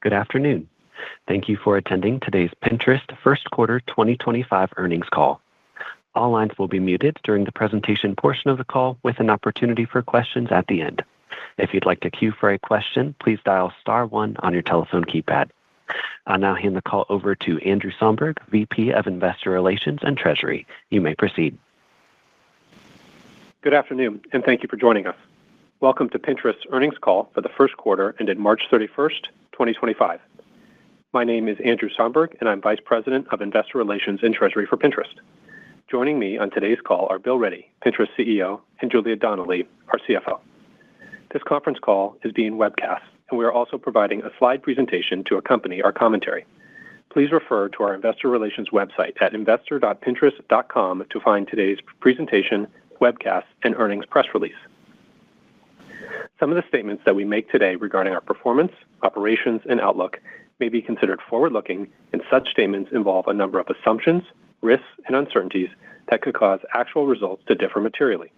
Good afternoon. Thank you for attending today's Pinterest first quarter 2025 earnings call. All lines will be muted during the presentation portion of the call with an opportunity for questions at the end. If you'd like to queue for a question, please dial *1 on your telephone keypad. I'll now hand the call over to Andrew Somberg, VP of Investor Relations and Treasury. You may proceed. Good afternoon, and thank you for joining us. Welcome to Pinterest's earnings call for the first quarter ended March 31st, 2025. My name is Andrew Somberg, and I'm Vice President of Investor Relations and Treasury for Pinterest. Joining me on today's call are Bill Ready, Pinterest CEO, and Julia Donnelly, our CFO. This conference call is being webcast, and we are also providing a slide presentation to accompany our commentary. Please refer to our Investor Relations website at investor.pinterest.com to find today's presentation, webcast, and earnings press release. Some of the statements that we make today regarding our performance, operations, and outlook may be considered forward-looking, and such statements involve a number of assumptions, risks, and uncertainties that could cause actual results to differ materially.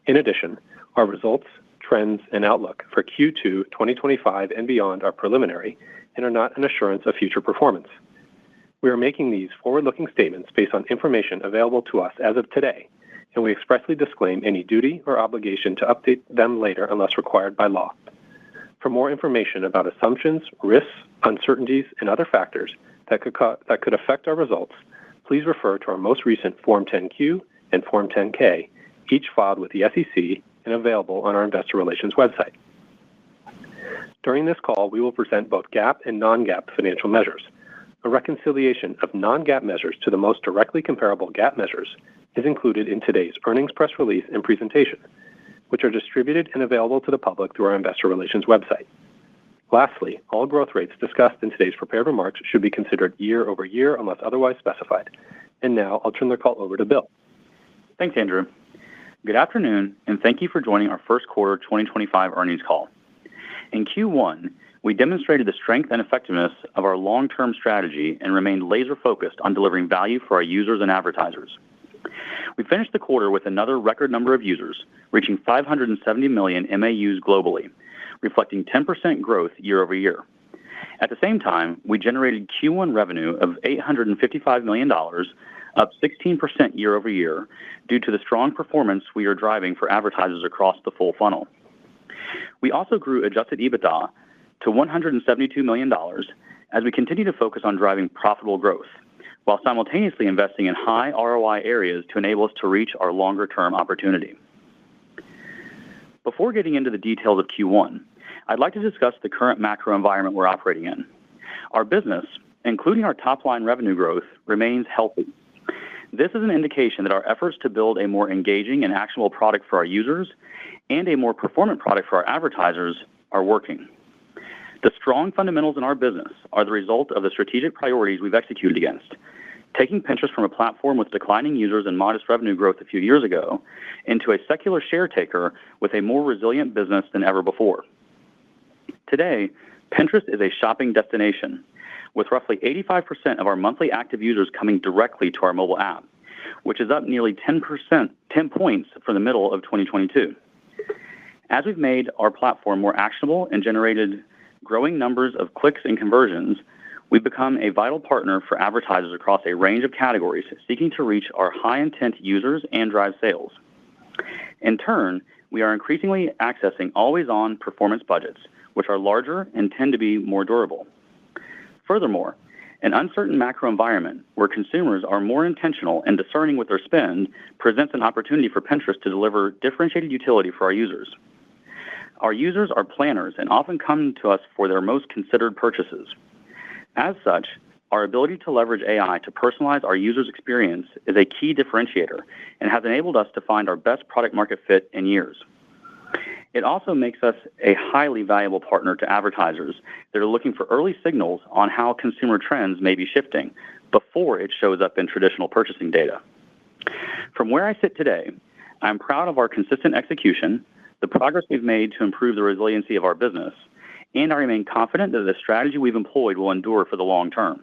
In addition, our results, trends, and outlook for Q2 2025 and beyond are preliminary and are not an assurance of future performance. We are making these forward-looking statements based on information available to us as of today, and we expressly disclaim any duty or obligation to update them later unless required by law. For more information about assumptions, risks, uncertainties, and other factors that could affect our results, please refer to our most recent Form 10-Q and Form 10-K, each filed with the SEC and available on our Investor Relations website. During this call, we will present both GAAP and non-GAAP financial measures. A reconciliation of non-GAAP measures to the most directly comparable GAAP measures is included in today's earnings press release and presentation, which are distributed and available to the public through our Investor Relations website. Lastly, all growth rates discussed in today's prepared remarks should be considered year over year unless otherwise specified. And now I'll turn the call over to Bill. Thanks, Andrew. Good afternoon, and thank you for joining our first quarter 2025 earnings call. In Q1, we demonstrated the strength and effectiveness of our long-term strategy and remained laser-focused on delivering value for our users and advertisers. We finished the quarter with another record number of users, reaching 570 million MAUs globally, reflecting 10% growth year over year. At the same time, we generated Q1 revenue of $855 million, up 16% year over year, due to the strong performance we are driving for advertisers across the full funnel. We also grew adjusted EBITDA to $172 million as we continue to focus on driving profitable growth, while simultaneously investing in high ROI areas to enable us to reach our longer-term opportunity. Before getting into the details of Q1, I'd like to discuss the current macro environment we're operating in. Our business, including our top-line revenue growth, remains healthy. This is an indication that our efforts to build a more engaging and actionable product for our users and a more performant product for our advertisers are working. The strong fundamentals in our business are the result of the strategic priorities we've executed against, taking Pinterest from a platform with declining users and modest revenue growth a few years ago into a secular share taker with a more resilient business than ever before. Today, Pinterest is a shopping destination, with roughly 85% of our monthly active users coming directly to our mobile app, which is up nearly 10 points from the middle of 2022. As we've made our platform more actionable and generated growing numbers of clicks and conversions, we've become a vital partner for advertisers across a range of categories seeking to reach our high-intent users and drive sales. In turn, we are increasingly accessing always-on performance budgets, which are larger and tend to be more durable. Furthermore, an uncertain macro environment where consumers are more intentional and discerning with their spend presents an opportunity for Pinterest to deliver differentiated utility for our users. Our users are planners and often come to us for their most considered purchases. As such, our ability to leverage AI to personalize our users' experience is a key differentiator and has enabled us to find our best product market fit in years. It also makes us a highly valuable partner to advertisers that are looking for early signals on how consumer trends may be shifting before it shows up in traditional purchasing data. From where I sit today, I'm proud of our consistent execution, the progress we've made to improve the resiliency of our business, and I remain confident that the strategy we've employed will endure for the long term.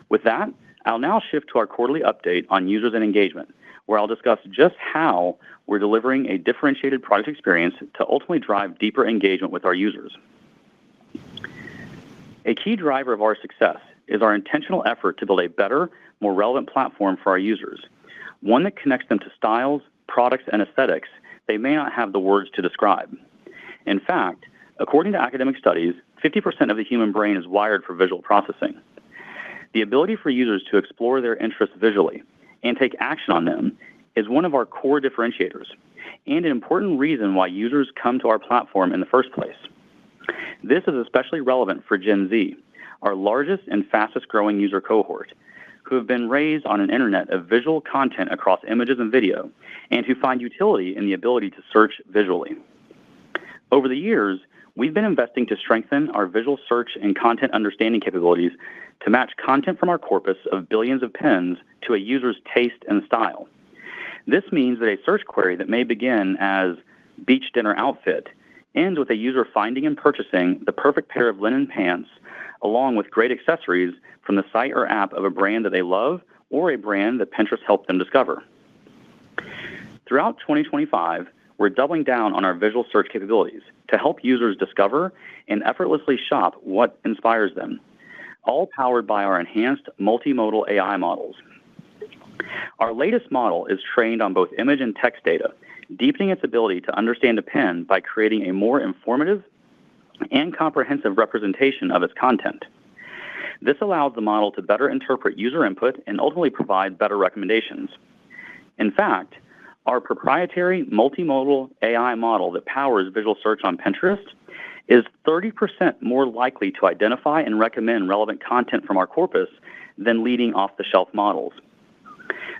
With that, I'll now shift to our quarterly update on users and engagement, where I'll discuss just how we're delivering a differentiated product experience to ultimately drive deeper engagement with our users. A key driver of our success is our intentional effort to build a better, more relevant platform for our users, one that connects them to styles, products, and aesthetics they may not have the words to describe. In fact, according to academic studies, 50% of the human brain is wired for visual processing. The ability for users to explore their interests visually and take action on them is one of our core differentiators and an important reason why users come to our platform in the first place. This is especially relevant for Gen Z, our largest and fastest growing user cohort, who have been raised on an internet of visual content across images and video, and who find utility in the ability to search visually. Over the years, we've been investing to strengthen our visual search and content understanding capabilities to match content from our corpus of billions of pins to a user's taste and style. This means that a search query that may begin as beach dinner outfit ends with a user finding and purchasing the perfect pair of linen pants along with great accessories from the site or app of a brand that they love or a brand that Pinterest helped them discover. Throughout 2025, we're doubling down on our visual search capabilities to help users discover and effortlessly shop what inspires them, all powered by our enhanced multimodal AI models. Our latest model is trained on both image and text data, deepening its ability to understand a pin by creating a more informative and comprehensive representation of its content. This allows the model to better interpret user input and ultimately provide better recommendations. In fact, our proprietary multimodal AI model that powers visual search on Pinterest is 30% more likely to identify and recommend relevant content from our corpus than leading off-the-shelf models.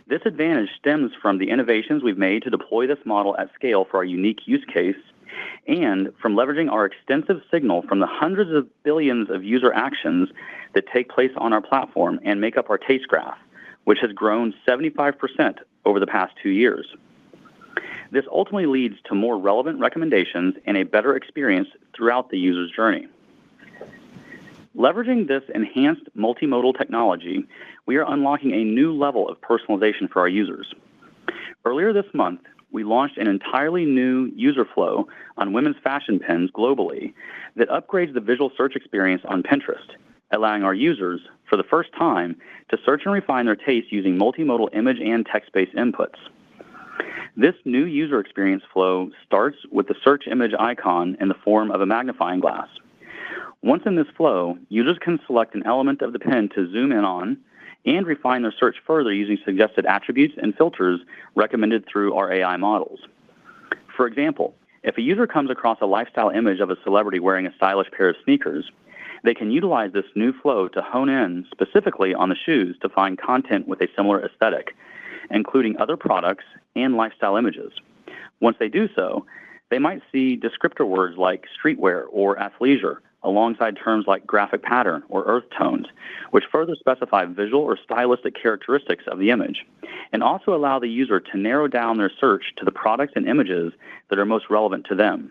This advantage stems from the innovations we've made to deploy this model at scale for our unique use case and from leveraging our extensive signal from the hundreds of billions of user actions that take place on our platform and make up our taste graph, which has grown 75% over the past 2 years. This ultimately leads to more relevant recommendations and a better experience throughout the user's journey. Leveraging this enhanced multimodal technology, we are unlocking a new level of personalization for our users. Earlier this month, we launched an entirely new user flow on women's fashion pins globally that upgrades the visual search experience on Pinterest, allowing our users, for the first time, to search and refine their tastes using multimodal image and text-based inputs. This new user experience flow starts with the search image icon in the form of a magnifying glass. Once in this flow, users can select an element of the pin to zoom in on and refine their search further using suggested attributes and filters recommended through our AI models. For example, if a user comes across a lifestyle image of a celebrity wearing a stylish pair of sneakers, they can utilize this new flow to hone in specifically on the shoes to find content with a similar aesthetic, including other products and lifestyle images. Once they do so, they might see descriptor words like streetwear or athleisure, alongside terms like graphic pattern or earth tones, which further specify visual or stylistic characteristics of the image, and also allow the user to narrow down their search to the products and images that are most relevant to them.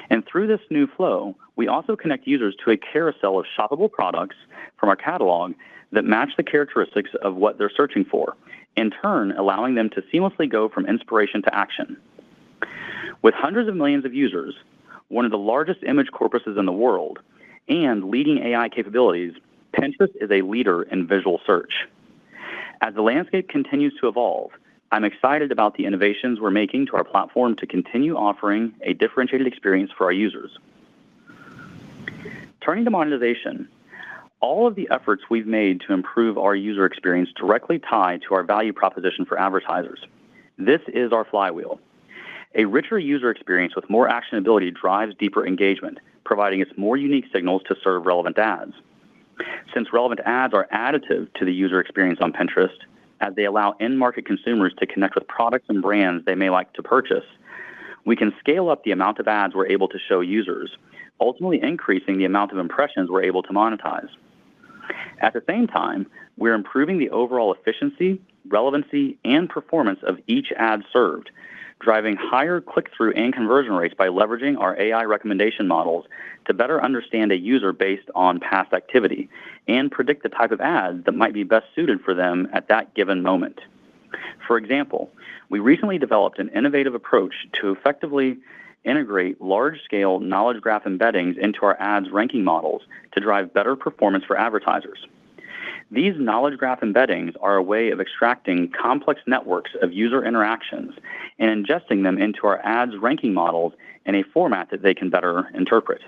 And through this new flow, we also connect users to a carousel of shoppable products from our catalog that match the characteristics of what they're searching for, in turn allowing them to seamlessly go from inspiration to action. With hundreds of millions of users, one of the largest image corpuses in the world, and leading AI capabilities, Pinterest is a leader in visual search. As the landscape continues to evolve, I'm excited about the innovations we're making to our platform to continue offering a differentiated experience for our users. Turning to monetization, all of the efforts we've made to improve our user experience directly tie to our value proposition for advertisers. This is our flywheel. A richer user experience with more actionability drives deeper engagement, providing us more unique signals to serve relevant ads. Since relevant ads are additive to the user experience on Pinterest, as they allow in-market consumers to connect with products and brands they may like to purchase, we can scale up the amount of ads we're able to show users, ultimately increasing the amount of impressions we're able to monetize. At the same time, we're improving the overall efficiency, relevancy, and performance of each ad served, driving higher click-through and conversion rates by leveraging our AI recommendation models to better understand a user based on past activity and predict the type of ad that might be best suited for them at that given moment. For example, we recently developed an innovative approach to effectively integrate large-scale knowledge graph embeddings into our ads ranking models to drive better performance for advertisers. These knowledge graph embeddings are a way of extracting complex networks of user interactions and ingesting them into our ads ranking models in a format that they can better interpret.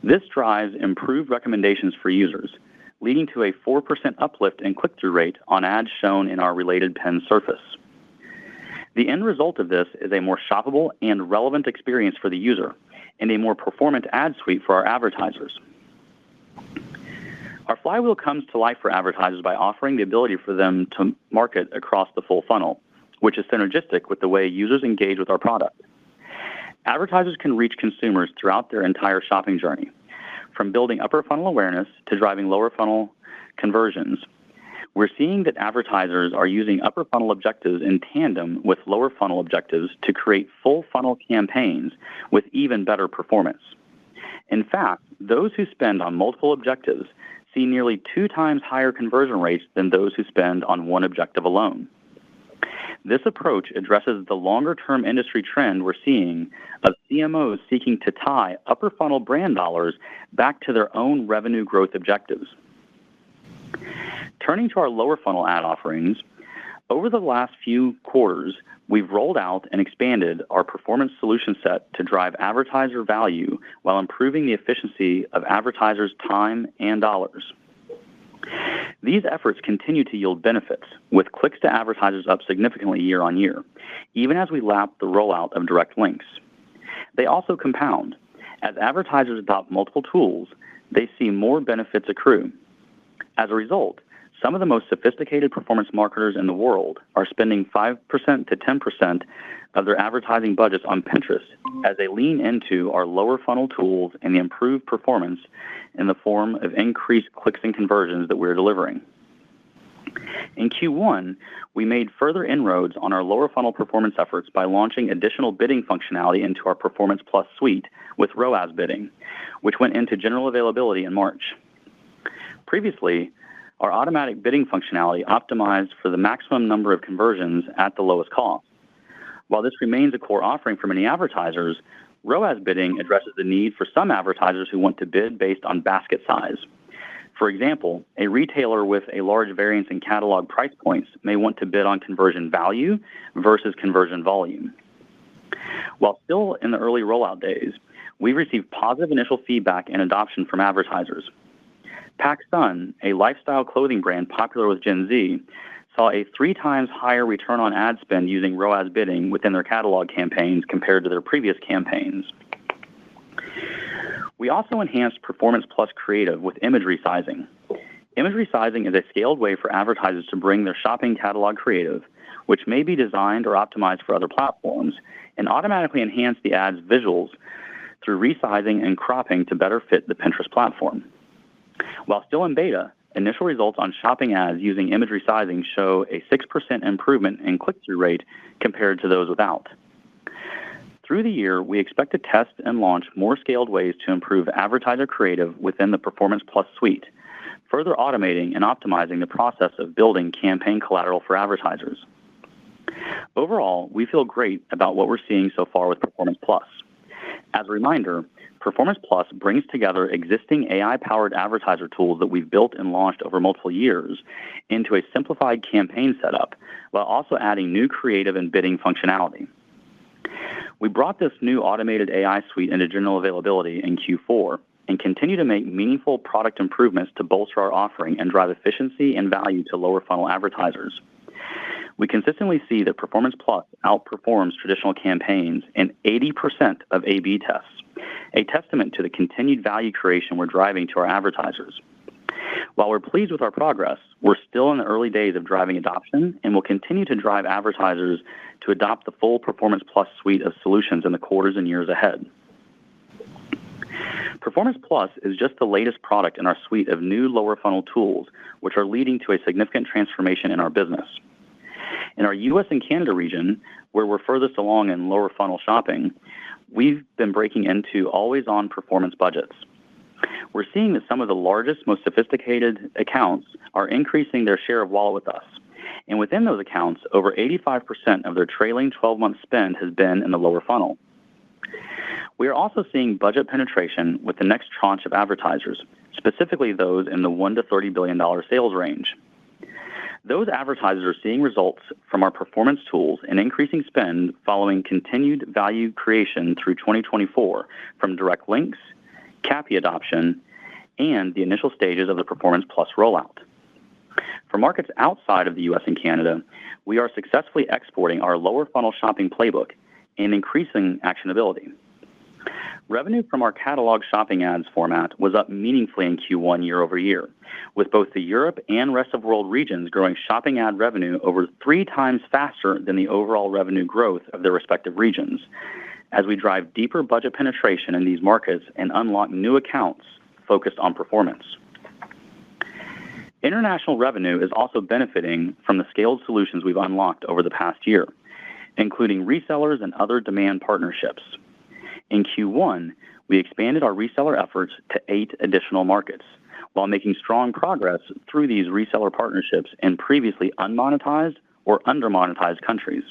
This drives improved recommendations for users, leading to a 4% uplift in click-through rate on ads shown in our related pen surface. The end result of this is a more shoppable and relevant experience for the user and a more performant ad suite for our advertisers. Our flywheel comes to life for advertisers by offering the ability for them to market across the full funnel, which is synergistic with the way users engage with our product. Advertisers can reach consumers throughout their entire shopping journey, from building upper funnel awareness to driving lower funnel conversions. We're seeing that advertisers are using upper funnel objectives in tandem with lower funnel objectives to create full funnel campaigns with even better performance. In fact, those who spend on multiple objectives see nearly 2 times higher conversion rates than those who spend on one objective alone. This approach addresses the longer-term industry trend we're seeing of CMOs seeking to tie upper funnel brand dollars back to their own revenue growth objectives. Turning to our lower funnel ad offerings, over the last few quarters, we've rolled out and expanded our performance solution set to drive advertiser value while improving the efficiency of advertisers' time and dollars. These efforts continue to yield benefits, with clicks to advertisers up significantly year on year, even as we lap the rollout of direct links. They also compound. As advertisers adopt multiple tools, they see more benefits accrue. As a result, some of the most sophisticated performance marketers in the world are spending 5% to 10% of their advertising budgets on Pinterest as they lean into our lower funnel tools and the improved performance in the form of increased clicks and conversions that we're delivering. In Q1, we made further inroads on our lower funnel performance efforts by launching additional bidding functionality into our Performance Plus suite with ROAS bidding, which went into general availability in March. Previously, our automatic bidding functionality optimized for the maximum number of conversions at the lowest cost. While this remains a core offering for many advertisers, ROAS bidding addresses the need for some advertisers who want to bid based on basket size. For example, a retailer with a large variance in catalog price points may want to bid on conversion value versus conversion volume. While still in the early rollout days, we've received positive initial feedback and adoption from advertisers. PacSun, a lifestyle clothing brand popular with Gen Z, saw a 3 times higher return on ad spend using ROAS bidding within their catalog campaigns compared to their previous campaigns. We also enhanced Performance Plus Creative with imagery sizing. Imagery sizing is a scaled way for advertisers to bring their shopping catalog creative, which may be designed or optimized for other platforms, and automatically enhance the ad's visuals through resizing and cropping to better fit the Pinterest platform. While still in beta, initial results on shopping ads using imagery sizing show a 6% improvement in click-through rate compared to those without. Through the year, we expect to test and launch more scaled ways to improve advertiser creative within the Performance Plus suite, further automating and optimizing the process of building campaign collateral for advertisers. Overall, we feel great about what we're seeing so far with Performance Plus. As a reminder, Performance Plus brings together existing AI-powered advertiser tools that we've built and launched over multiple years into a simplified campaign setup, while also adding new creative and bidding functionality. We brought this new automated AI suite into general availability in Q4 and continue to make meaningful product improvements to bolster our offering and drive efficiency and value to lower funnel advertisers. We consistently see that Performance Plus outperforms traditional campaigns in 80% of A/B tests, a testament to the continued value creation we're driving to our advertisers. While we're pleased with our progress, we're still in the early days of driving adoption and will continue to drive advertisers to adopt the full Performance Plus suite of solutions in the quarters and years ahead. Performance Plus is just the latest product in our suite of new lower funnel tools, which are leading to a significant transformation in our business. In our U.S. and Canada region, where we're furthest along in lower funnel shopping, we've been breaking into always-on performance budgets. We're seeing that some of the largest, most sophisticated accounts are increasing their share of wallet with us. And within those accounts, over 85% of their trailing 12-month spend has been in the lower funnel. We are also seeing budget penetration with the next tranche of advertisers, specifically those in the $1 to $30 billion sales range. Those advertisers are seeing results from our performance tools and increasing spend following continued value creation through 2024 from direct links, CAPI adoption, and the initial stages of the Performance Plus rollout. For markets outside of the U.S. and Canada, we are successfully exporting our lower funnel shopping playbook and increasing actionability. Revenue from our catalog shopping ads format was up meaningfully in Q1 year over year, with both the Europe and rest of world regions growing shopping ad revenue over 3 times faster than the overall revenue growth of their respective regions, as we drive deeper budget penetration in these markets and unlock new accounts focused on performance. International revenue is also benefiting from the scaled solutions we've unlocked over the past year, including resellers and other demand partnerships. In Q1, we expanded our reseller efforts to 8 additional markets, while making strong progress through these reseller partnerships in previously unmonetized or undermonetized countries.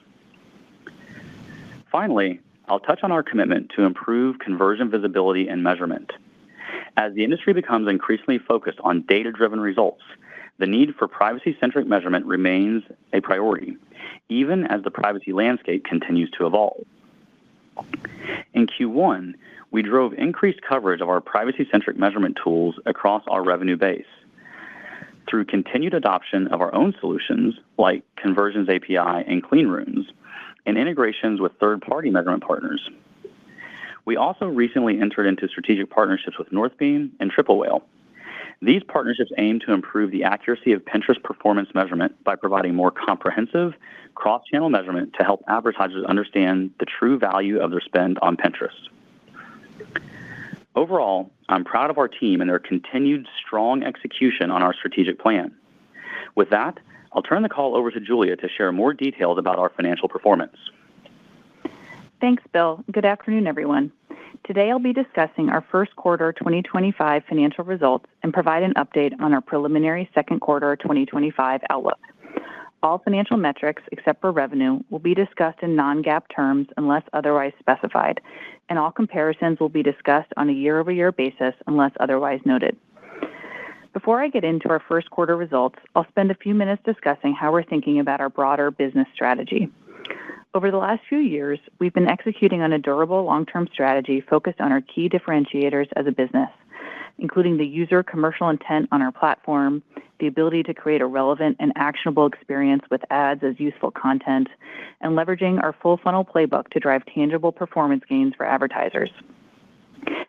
Finally, I'll touch on our commitment to improve conversion visibility and measurement. As the industry becomes increasingly focused on data-driven results, the need for privacy-centric measurement remains a priority, even as the privacy landscape continues to evolve. In Q1, we drove increased coverage of our privacy-centric measurement tools across our revenue base through continued adoption of our own solutions like Conversions API and Clean Rooms, and integrations with third-party measurement partners. We also recently entered into strategic partnerships with Northbeam and Triple Whale. These partnerships aim to improve the accuracy of Pinterest performance measurement by providing more comprehensive, cross-channel measurement to help advertisers understand the true value of their spend on Pinterest. Overall, I'm proud of our team and their continued strong execution on our strategic plan. With that, I'll turn the call over to Julia to share more details about our financial performance. Thanks, Bill. Good afternoon, everyone. Today, I'll be discussing our first quarter 2025 financial results and provide an update on our preliminary second quarter 2025 outlook. All financial metrics, except for revenue, will be discussed in non-GAAP terms unless otherwise specified, and all comparisons will be discussed on a year-over-year basis unless otherwise noted. Before I get into our first quarter results, I'll spend a few minutes discussing how we're thinking about our broader business strategy. Over the last few years, we've been executing on a durable long-term strategy focused on our key differentiators as a business, including the user commercial intent on our platform, the ability to create a relevant and actionable experience with ads as useful content, and leveraging our full funnel playbook to drive tangible performance gains for advertisers.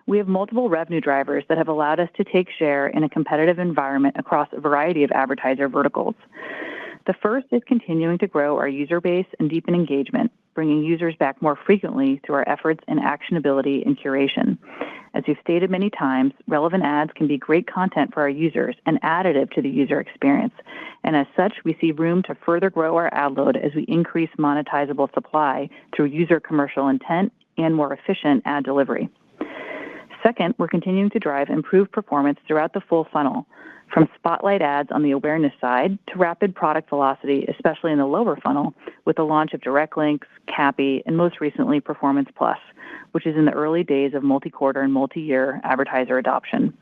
We have multiple revenue drivers that have allowed us to take share in a competitive environment across a variety of advertiser verticals. The first is continuing to grow our user base and deepen engagement, bringing users back more frequently through our efforts in actionability and curation. As we've stated many times, relevant ads can be great content for our users and additive to the user experience. And as such, we see room to further grow our ad load as we increase monetizable supply through user commercial intent and more efficient ad delivery. Second, we're continuing to drive improved performance throughout the full funnel, from spotlight ads on the awareness side to rapid product velocity, especially in the lower funnel, with the launch of direct links, CAPI, and most recently Performance Plus, which is in the early days of multi-quarter and multi-year advertiser adoption.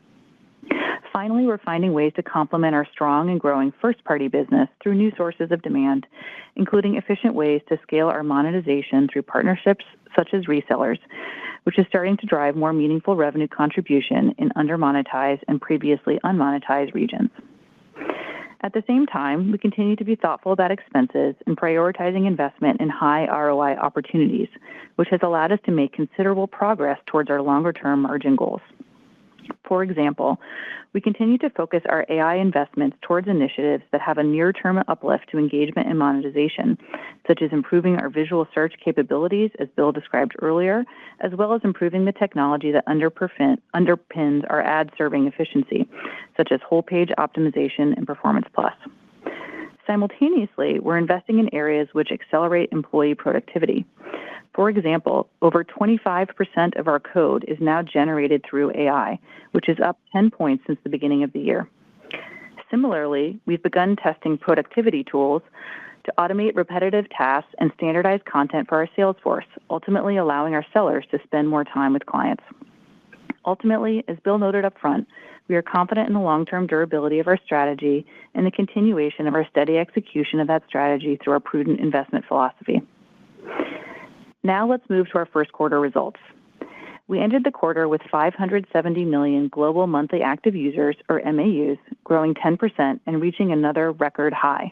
Finally, we're finding ways to complement our strong and growing first-party business through new sources of demand, including efficient ways to scale our monetization through partnerships such as resellers, which is starting to drive more meaningful revenue contribution in undermonetized and previously unmonetized regions. At the same time, we continue to be thoughtful about expenses and prioritizing investment in high ROI opportunities, which has allowed us to make considerable progress towards our longer-term margin goals. For example, we continue to focus our AI investments towards initiatives that have a near-term uplift to engagement and monetization, such as improving our visual search capabilities, as Bill described earlier, as well as improving the technology that underpins our ad serving efficiency, such as whole page optimization and Performance Plus. Simultaneously, we're investing in areas which accelerate employee productivity. For example, over 25% of our code is now generated through AI, which is up 10 points since the beginning of the year. Similarly, we've begun testing productivity tools to automate repetitive tasks and standardize content for our sales force, ultimately allowing our sellers to spend more time with clients. Ultimately, as Bill noted up front, we are confident in the long-term durability of our strategy and the continuation of our steady execution of that strategy through our prudent investment philosophy. Now let's move to our first quarter results. We ended the quarter with 570 million global monthly active users, or MAUs, growing 10% and reaching another record high.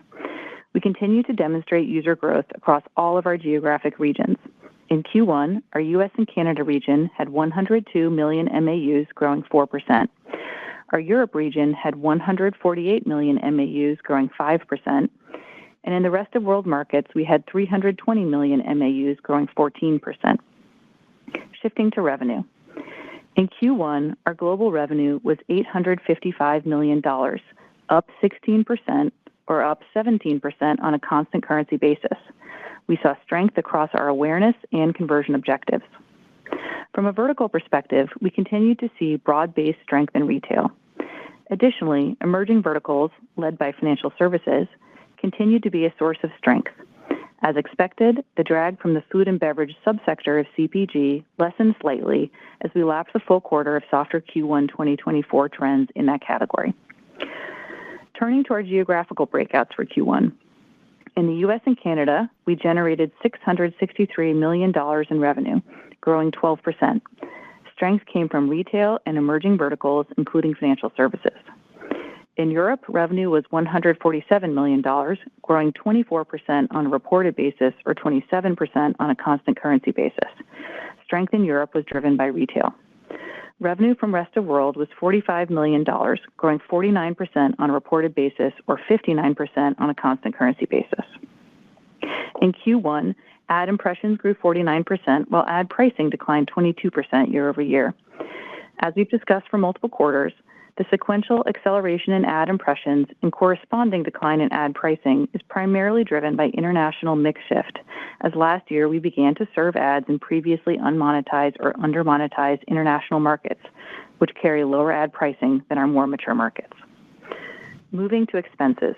We continue to demonstrate user growth across all of our geographic regions. In Q1, our U.S. and Canada region had 102 million MAUs, growing 4%. Our Europe region had 148 million MAUs, growing 5%. And in the rest of world markets, we had 320 million MAUs, growing 14%. Shifting to revenue. In Q1, our global revenue was $855 million, up 16%, or up 17% on a constant currency basis. We saw strength across our awareness and conversion objectives. From a vertical perspective, we continued to see broad-based strength in retail. Additionally, emerging verticals, led by financial services, continued to be a source of strength. As expected, the drag from the food and beverage subsector of CPG lessened slightly as we lapped the full quarter of softer Q1 2024 trends in that category. Turning to our geographical breakouts for Q1. In the U.S. and Canada, we generated $663 million in revenue, growing 12%. Strength came from retail and emerging verticals, including financial services. In Europe, revenue was $147 million, growing 24% on a reported basis or 27% on a constant currency basis. Strength in Europe was driven by retail. Revenue from rest of world was $45 million, growing 49% on a reported basis or 59% on a constant currency basis. In Q1, ad impressions grew 49%, while ad pricing declined 22% year over year. As we've discussed for multiple quarters, the sequential acceleration in ad impressions and corresponding decline in ad pricing is primarily driven by international mix shift, as last year we began to serve ads in previously unmonetized or undermonetized international markets, which carry lower ad pricing than our more mature markets. Moving to expenses.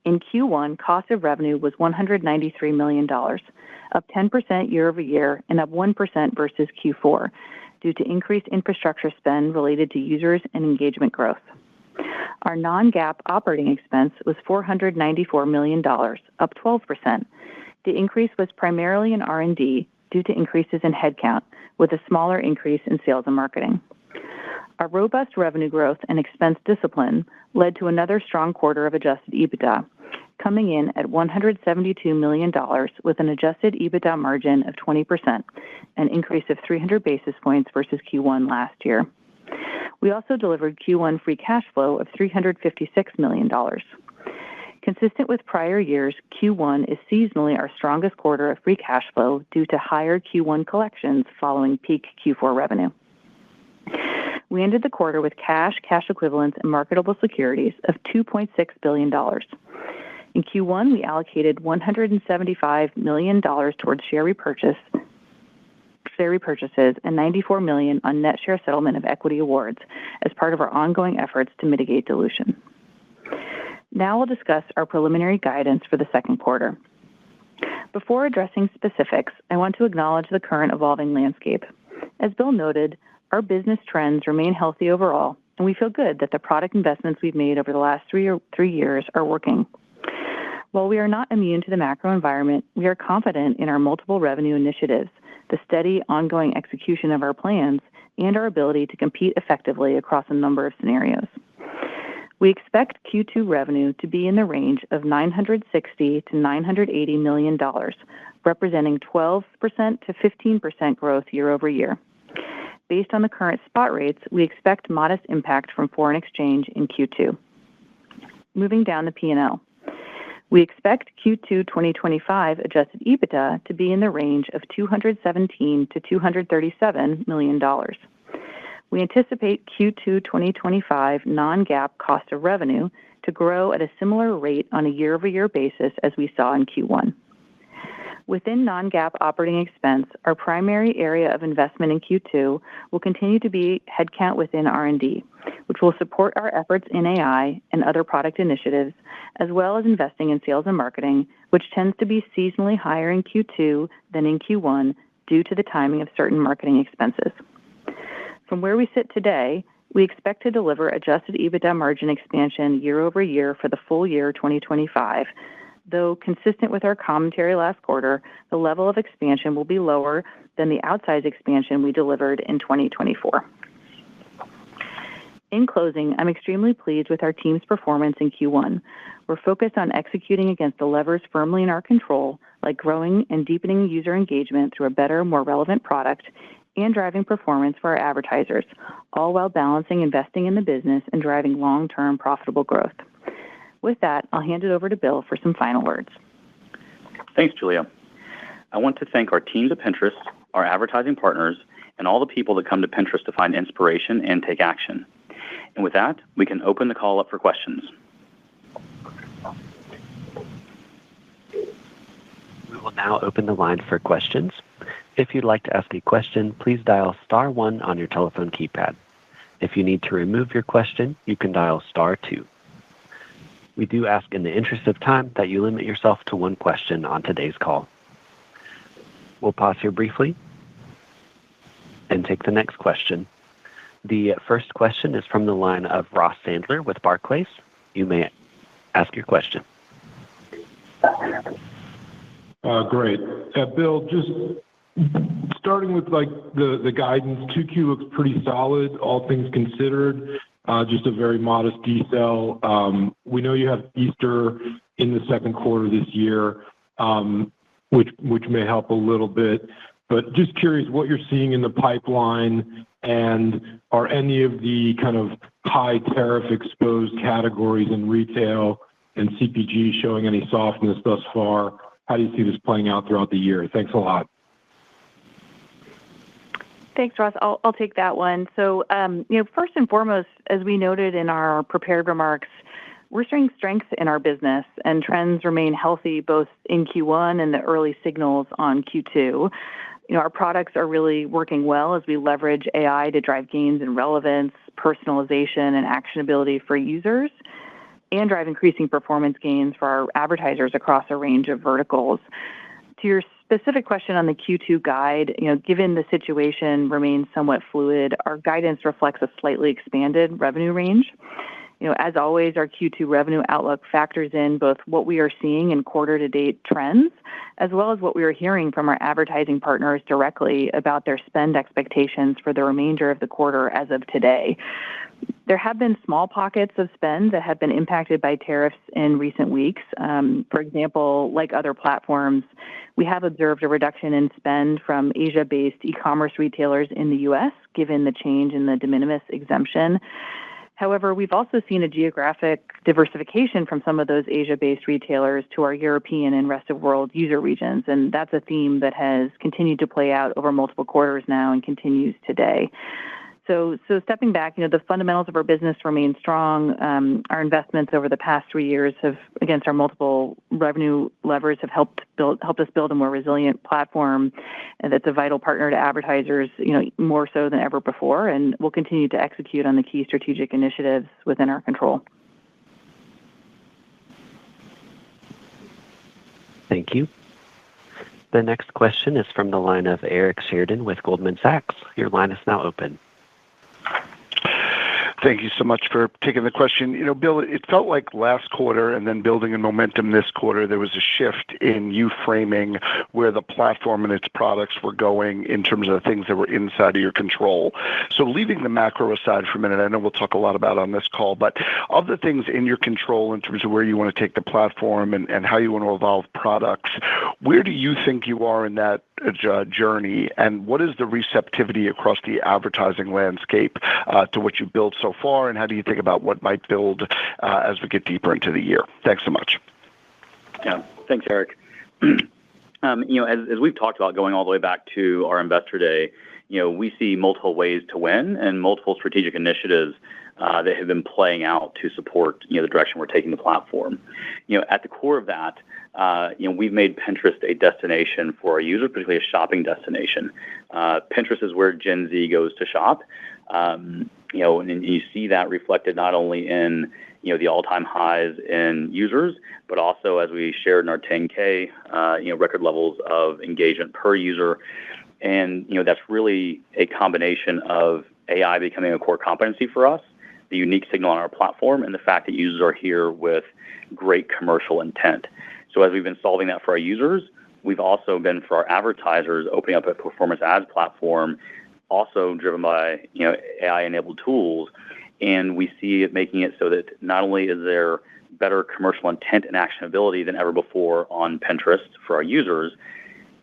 In Q1, cost of revenue was $193 million, up 10% year over year and up 1% versus Q4, due to increased infrastructure spend related to users and engagement growth. Our non-GAAP operating expense was $494 million, up 12%. The increase was primarily in R&D due to increases in headcount, with a smaller increase in sales and marketing. Our robust revenue growth and expense discipline led to another strong quarter of adjusted EBITDA, coming in at $172 million with an adjusted EBITDA margin of 20%, an increase of 300 basis points versus Q1 last year. We also delivered Q1 free cash flow of $356 million. Consistent with prior years, Q1 is seasonally our strongest quarter of free cash flow due to higher Q1 collections following peak Q4 revenue. We ended the quarter with cash equivalents, and marketable securities of $2.6 billion. In Q1, we allocated $175 million towards share repurchases and $94 million on net share settlement of equity awards as part of our ongoing efforts to mitigate dilution. Now we'll discuss our preliminary guidance for the second quarter. Before addressing specifics, I want to acknowledge the current evolving landscape. As Bill noted, our business trends remain healthy overall, and we feel good that the product investments we've made over the last three years are working. While we are not immune to the macro environment, we are confident in our multiple revenue initiatives, the steady ongoing execution of our plans, and our ability to compete effectively across a number of scenarios. We expect Q2 revenue to be in the range of $960 to $980 million, representing 12% to 15% growth year over year. Based on the current spot rates, we expect modest impact from foreign exchange in Q2. Moving down the P&L. We expect Q2 2025 adjusted EBITDA to be in the range of $217 to $237 million. We anticipate Q2 2025 non-GAAP cost of revenue to grow at a similar rate on a year-over-year basis as we saw in Q1. Within non-GAAP operating expense, our primary area of investment in Q2 will continue to be headcount within R&D, which will support our efforts in AI and other product initiatives, as well as investing in sales and marketing, which tends to be seasonally higher in Q2 than in Q1 due to the timing of certain marketing expenses. From where we sit today, we expect to deliver adjusted EBITDA margin expansion year-over-year for the full year 2025, though consistent with our commentary last quarter, the level of expansion will be lower than the outsized expansion we delivered in 2024. In closing, I'm extremely pleased with our team's performance in Q1. We're focused on executing against the levers firmly in our control, like growing and deepening user engagement through a better, more relevant product, and driving performance for our advertisers, all while balancing investing in the business and driving long-term profitable growth. With that, I'll hand it over to Bill for some final words. Thanks, Julia. I want to thank our teams at Pinterest, our advertising partners, and all the people that come to Pinterest to find inspiration and take action. And with that, we can open the call up for questions. We will now open the line for questions. If you'd like to ask a question, please dial *1 on your telephone keypad. If you need to remove your question, you can dial *2. We do ask in the interest of time that you limit yourself to one question on today's call. We'll pause here briefly and take the next question. The first question is from the line of Ross Sandler with Barclays. You may ask your question. Great. Bill, just starting with the guidance, 2Q looks pretty solid, all things considered. Just a very modest decel. We know you have Easter in the second quarter this year, which may help a little bit. But just curious what you're seeing in the pipeline, and are any of the kind of high tariff exposed categories in retail and CPG showing any softness thus far? How do you see this playing out throughout the year? Thanks a lot. Thanks, Ross. I'll take that one. So, first and foremost, as we noted in our prepared remarks, we're seeing strength in our business, and trends remain healthy both in Q1 and the early signals on Q2. Our products are really working well as we leverage AI to drive gains in relevance, personalization, and actionability for users, and drive increasing performance gains for our advertisers across a range of verticals. To your specific question on the Q2 guide, given the situation remains somewhat fluid, our guidance reflects a slightly expanded revenue range. As always, our Q2 revenue outlook factors in both what we are seeing in quarter-to-date trends, as well as what we are hearing from our advertising partners directly about their spend expectations for the remainder of the quarter as of today. There have been small pockets of spend that have been impacted by tariffs in recent weeks. For example, like other platforms, we have observed a reduction in spend from Asia-based e-commerce retailers in the U.S., given the change in the de minimis exemption. However, we've also seen a geographic diversification from some of those Asia-based retailers to our European and rest of world user regions, and that's a theme that has continued to play out over multiple quarters now and continues today. So stepping back, the fundamentals of our business remain strong. Our investments over the past 3 years against our multiple revenue levers have helped us build a more resilient platform that's a vital partner to advertisers, more so than ever before, and we'll continue to execute on the key strategic initiatives within our control. Thank you. The next question is from the line of Eric Sheridan with Goldman Sachs. Your line is now open. Thank you so much for taking the question. Bill, it felt like last quarter and then building in momentum this quarter, there was a shift in you framing where the platform and its products were going in terms of the things that were inside of your control. So leaving the macro aside for a minute, I know we'll talk a lot about on this call, but of the things in your control in terms of where you want to take the platform and how you want to evolve products, where do you think you are in that journey, and what is the receptivity across the advertising landscape to what you built so far, and how do you think about what might build as we get deeper into the year? Thanks so much. Yeah, thanks, Eric. As we've talked about going all the way back to our Investor Day, we see multiple ways to win and multiple strategic initiatives that have been playing out to support the direction we're taking the platform. At the core of that, we've made Pinterest a destination for our users, particularly a shopping destination. Pinterest is where Gen Z goes to shop. And you see that reflected not only in the all-time highs in users, but also, as we shared in our 10K, record levels of engagement per user. And that's really a combination of AI becoming a core competency for us, the unique signal on our platform, and the fact that users are here with great commercial intent. So as we've been solving that for our users, we've also been, for our advertisers, opening up a performance ads platform, also driven by AI-enabled tools. And we see it making it so that not only is there better commercial intent and actionability than ever before on Pinterest for our users,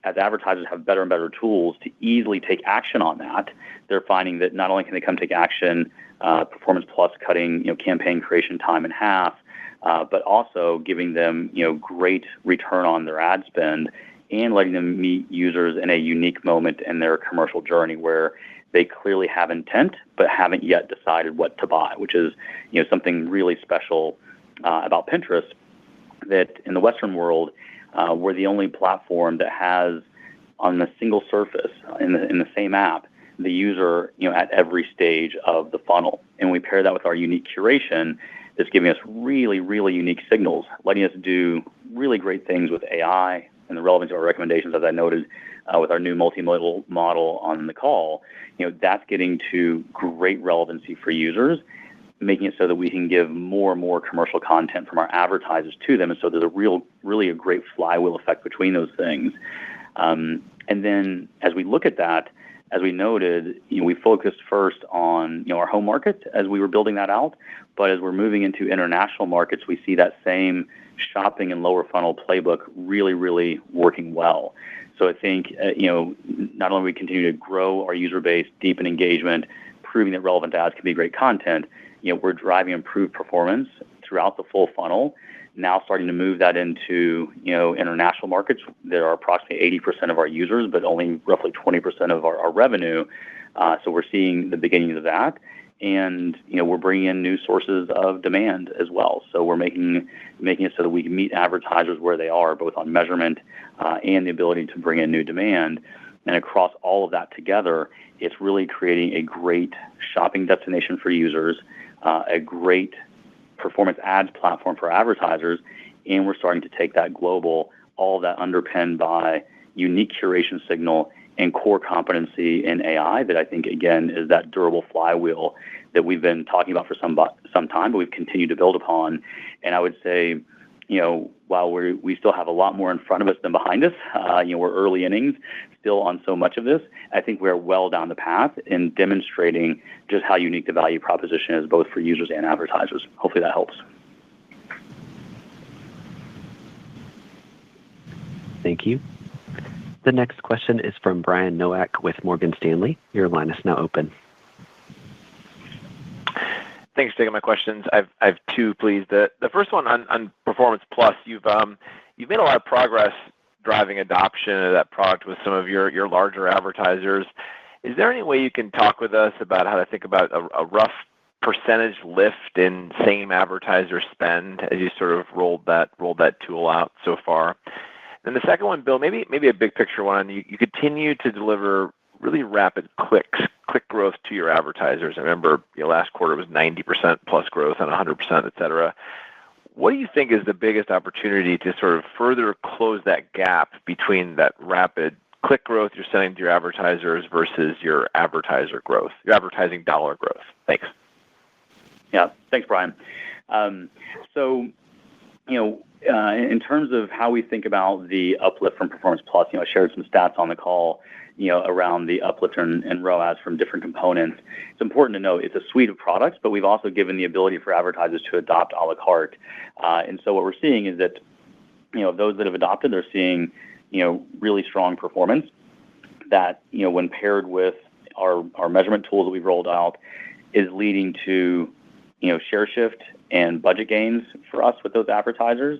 as advertisers have better and better tools to easily take action on that, they're finding that not only can they come take action, Performance Plus cutting campaign creation time in half, but also giving them great return on their ad spend and letting them meet users in a unique moment in their commercial journey where they clearly have intent but haven't yet decided what to buy, which is something really special about Pinterest, that in the Western world, we're the only platform that has on a single surface in the same app the user at every stage of the funnel. And we pair that with our unique curation that's giving us really, really unique signals, letting us do really great things with AI and the relevance of our recommendations, as I noted with our new multimodal model on the call. That's getting to great relevancy for users, making it so that we can give more and more commercial content from our advertisers to them. And so there's really a great flywheel effect between those things. And then as we look at that, as we noted, we focused first on our home market as we were building that out. But as we're moving into international markets, we see that same shopping and lower funnel playbook really, really working well. So I think, not only we continue to grow our user base, deepen engagement, proving that relevant ads can be great content, we're driving improved performance throughout the full funnel, now starting to move that into, international markets that are approximately 80% of our users, but only roughly 20% of our revenue. So we're seeing the beginnings of that. And, we're bringing in new sources of demand as well. So we're making it so that we can meet advertisers where they are, both on measurement and the ability to bring in new demand. And across all of that together, it's really creating a great shopping destination for users, a great performance ads platform for advertisers, and we're starting to take that global, all of that underpinned by unique curation signal and core competency in AI that I think, again, is that durable flywheel that we've been talking about for some time, but we've continued to build upon. And I would say, while we still have a lot more in front of us than behind us, we're early innings still on so much of this. I think we're well down the path in demonstrating just how unique the value proposition is, both for users and advertisers. Hopefully that helps. Thank you. The next question is from Brian Nowak with Morgan Stanley. Your line is now open. Thanks for taking my questions. I've two, please. The first one on Performance Plus. You've made a lot of progress driving adoption of that product with some of your larger advertisers. Is there any way you can talk with us about how to think about a rough percentage lift in same advertiser spend as you sort of rolled that tool out so far? And the second one, Bill, maybe a big picture one. You continue to deliver really rapid click growth to your advertisers. I remember last quarter was 90% plus growth and 100%, et cetera. What do you think is the biggest opportunity to sort of further close that gap between that rapid click growth you're sending to your advertisers versus your advertiser growth, your advertising dollar growth? Thanks. Yeah, thanks, Brian. In terms of how we think about the uplift from Performance Plus, I shared some stats on the call, around the uplift in ROAS from different components. It's important to note it's a suite of products, but we've also given the ability for advertisers to adopt a la carte. And so what we're seeing is that, those that have adopted, they're seeing, really strong performance that, when paired with our measurement tools that we've rolled out, is leading to, share shift and budget gains for us with those advertisers.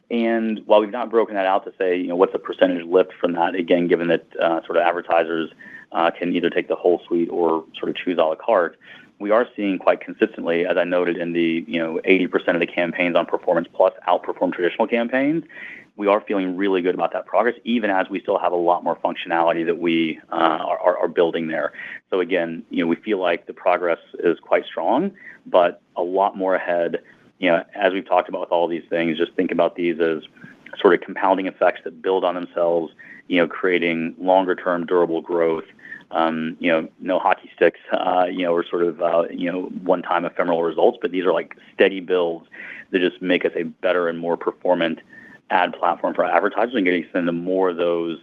And while we've not broken that out to say, what's the percentage lift from that, again, given that sort of advertisers can either take the whole suite or sort of choose a la carte, we are seeing quite consistently, as I noted in the 80% of the campaigns on Performance Plus outperform traditional campaigns. We are feeling really good about that progress, even as we still have a lot more functionality that we are building there. So again, we feel like the progress is quite strong, but a lot more ahead. As we've talked about with all these things, just think about these as sort of compounding effects that build on themselves, creating longer-term durable growth. No hockey sticks, or sort of, one-time ephemeral results, but these are like steady builds that just make us a better and more performant ad platform for advertisers and getting into more of those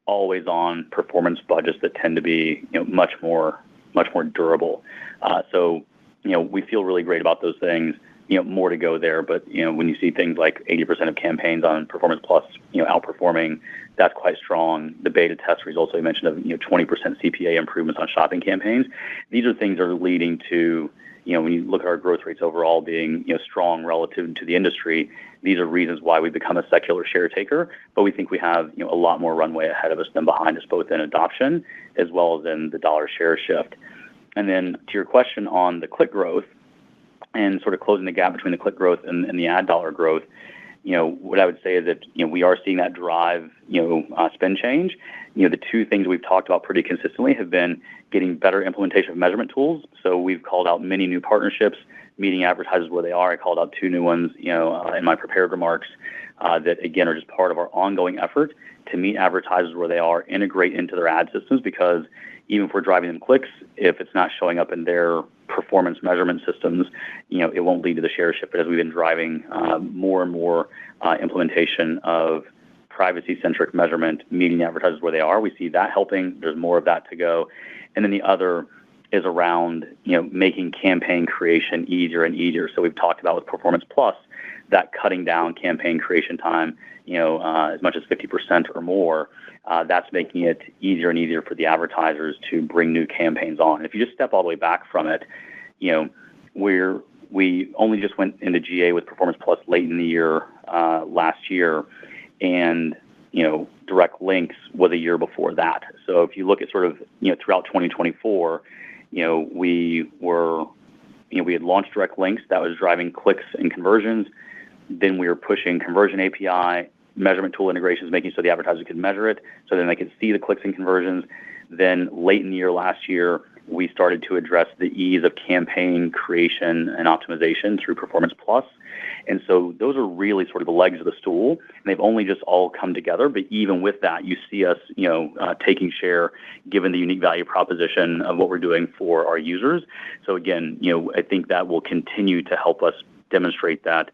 always-on performance budgets that tend to be, much more durable. So, we feel really great about those things. More to go there, but when you see things like 80% of campaigns on Performance Plus, outperforming, that's quite strong. The beta test results I mentioned of 20% CPA improvements on shopping campaigns. These are things that are leading to when you look at our growth rates overall being strong relative to the industry. These are reasons why we've become a secular share taker, but we think we have a lot more runway ahead of us than behind us, both in adoption as well as in the dollar share shift. And then to your question on the click growth, and sort of closing the gap between the click growth and the ad dollar growth, what I would say is that, we are seeing that drive, spend change. The two things we've talked about pretty consistently have been getting better implementation of measurement tools. So we've called out many new partnerships, meeting advertisers where they are. I called out 2 new ones, in my prepared remarks, that again are just part of our ongoing effort to meet advertisers where they are, integrate into their ad systems, because even if we're driving them clicks, if it's not showing up in their performance measurement systems, it won't lead to the share shift. But as we've been driving more and more implementation of privacy-centric measurement, meeting advertisers where they are, we see that helping. There's more of that to go. And then the other is around, making campaign creation easier and easier. So we've talked about with Performance Plus, that cutting down campaign creation time, as much as 50% or more. That's making it easier and easier for the advertisers to bring new campaigns on. If you just step all the way back from it, we only just went into GA with Performance Plus late in the year last year, and direct links was a year before that. So if you look at sort of throughout 2024, we had launched direct links that was driving clicks and conversions. Then we were pushing conversion API, measurement tool integrations, making so the advertiser could measure it, so then they could see the clicks and conversions. Then late in the year last year, we started to address the ease of campaign creation and optimization through Performance Plus. And so those are really sort of the legs of the stool, and they've only just all come together. But even with that, you see us, taking share, given the unique value proposition of what we're doing for our users. So again, I think that will continue to help us demonstrate that